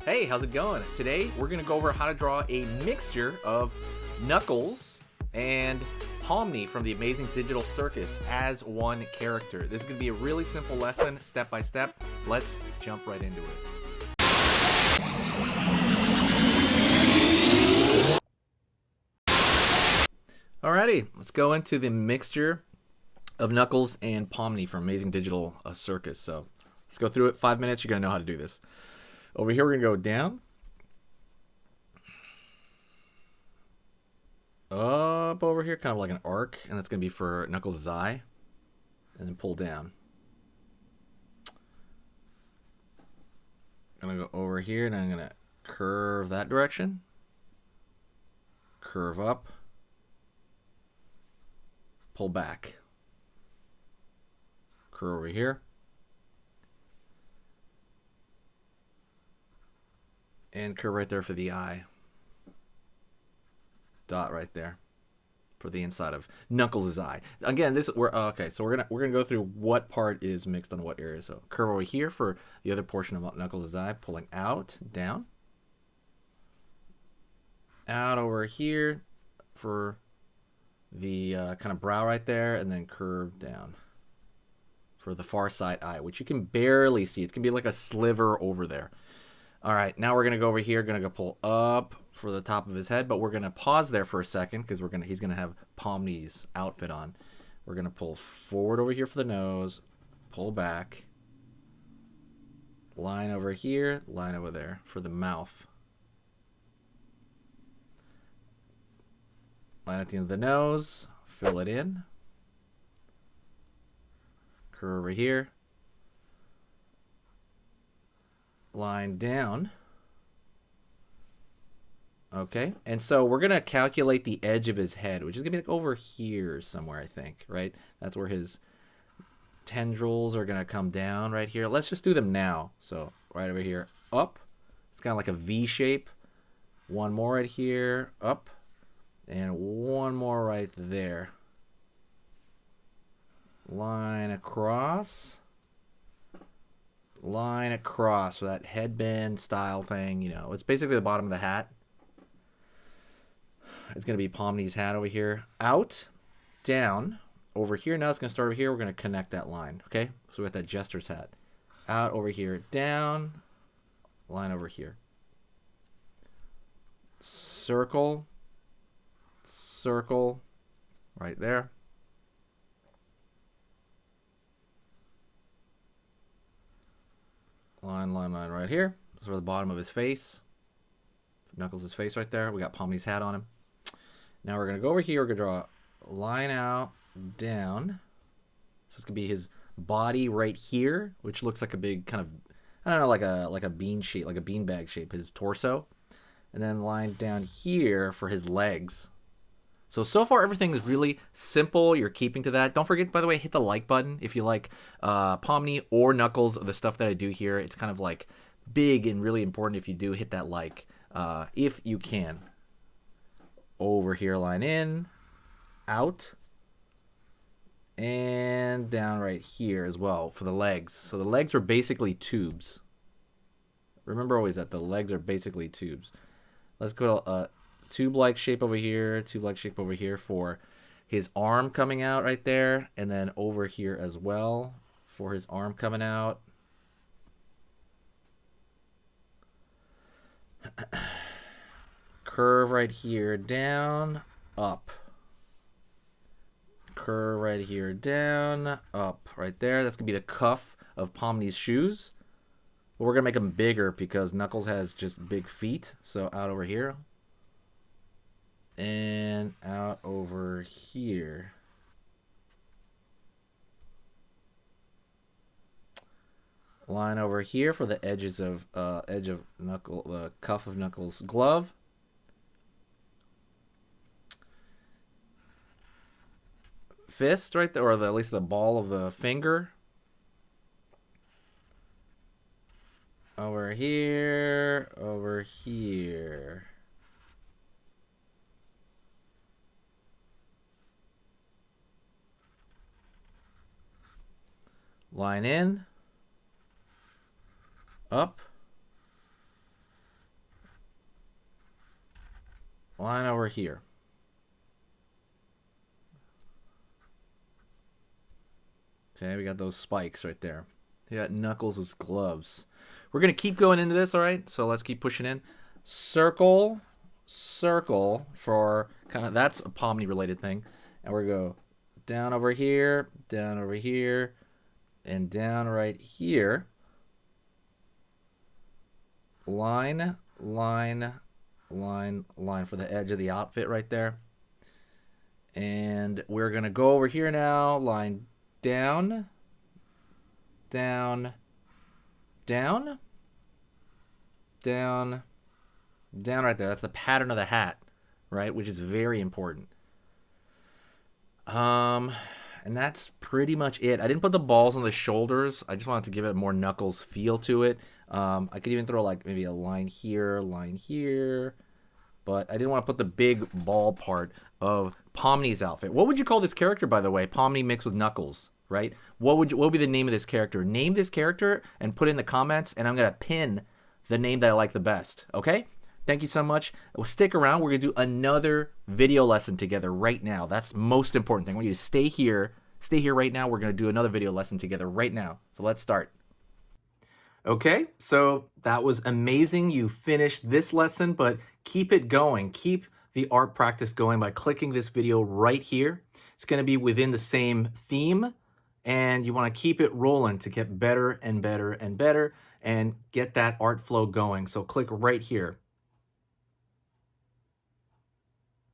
Hey, how's it going? Today we're going to go over how to draw a mixture of Knuckles and Pomni from the Amazing Digital Circus as one character. This is going to be a really simple lesson, step by step. Let's jump right into it. Alrighty, let's go into the mixture of Knuckles and Pomni from Amazing Digital Circus. So let's go through it. 5 minutes, you're going to know how to do this. Over here, we're going to go down, up over here, kind of like an arc, and that's going to be for Knuckles' eye, and then pull down. I'm going to go over here, and I'm going to curve that direction, curve up, pull back, curve over here, and curve right there for the eye. Dot right there for the inside of Knuckles' eye. Again, this okay. So we're gonna go through what part is mixed on what area. So curve over here for the other portion of Knuckles' eye, pulling out, down, out over here for the kind of brow right there, and then curve down for the far side eye, which you can barely see. It's gonna be like a sliver over there. All right, now we're gonna go over here. Gonna go pull up for the top of his head, but we're gonna pause there for a second because he's gonna have Pomni's outfit on. We're gonna pull forward over here for the nose, pull back, line over here, line over there for the mouth. Line at the end of the nose, fill it in. Curve over here. Line down. Okay, and so we're gonna calculate the edge of his head, which is gonna be like over here somewhere, I think, right? That's where his tendrils are gonna come down right here. Let's just do them now. So right over here, up. It's kind of like a V shape. One more right here, up, and one more right there. Line across. Line across, so that headband style thing, you know, it's basically the bottom of the hat. It's going to be Pomni's hat over here. Out, down, over here. Now it's going to start over here. We're going to connect that line, okay? So we got that jester's hat. Out over here, down, line over here. Circle, circle, right there. Line right here. This is for the bottom of his face. Knuckles' face right there. We got Pomni's hat on him. Now we're going to go over here. We're going to draw a line out, down. So it's going to be his body right here, which looks like a big kind of, I don't know, like a bean shape, like a beanbag shape, his torso. And then line down here for his legs. So far everything is really simple. You're keeping to that. Don't forget, by the way, hit the like button if you like Pomni or Knuckles, the stuff that I do here. It's kind of like big and really important if you do hit that like, if you can. Over here, line in, out, and down right here as well for the legs. So the legs are basically tubes. Remember always that the legs are basically tubes. Let's go to tube-like shape over here, tube-like shape over here for his arm coming out right there, and then over here as well for his arm coming out. Curve right here, down, up. Curve right here, down, up. Right there, that's going to be the cuff of Pomni's shoes. But we're going to make them bigger because Knuckles has just big feet. So out over here. And out over here. Line over here for the edges of edge of Knuckle, cuff of Knuckles' glove. Fist right there, or at least the ball of the finger. Over here, over here. Line in, up, line over here. Okay, we got those spikes right there. We got Knuckles' gloves. We're going to keep going into this, all right? So let's keep pushing in. Circle, circle for kind of, that's a pomni related thing. And we're going to go down over here, and down right here. Line, line, line, line for the edge of the outfit right there. And we're going to go over here now, line down, down, down, down, down right there. That's the pattern of the hat, right? Which is very important. And that's pretty much it. I didn't put the balls on the shoulders. I just wanted to give it a more Knuckles feel to it. I could even throw like maybe a line here, but I didn't want to put the big ball part of Pomni's outfit. What would you call this character, by the way? Pomni mixed with Knuckles, right? What would be the name of this character? Name this character and put it in the comments, and I'm gonna pin the name that I like the best. Okay? Thank you so much. Well, stick around. We're gonna do another video lesson together right now. That's the most important thing. I want you to stay here. Stay here right now. We're gonna do another video lesson together right now. So let's start. Okay, so that was amazing. You finished this lesson, but keep it going. Keep the art practice going by clicking this video right here. It's going to be within the same theme, and you want to keep it rolling to get better and better and better and get that art flow going. So click right here.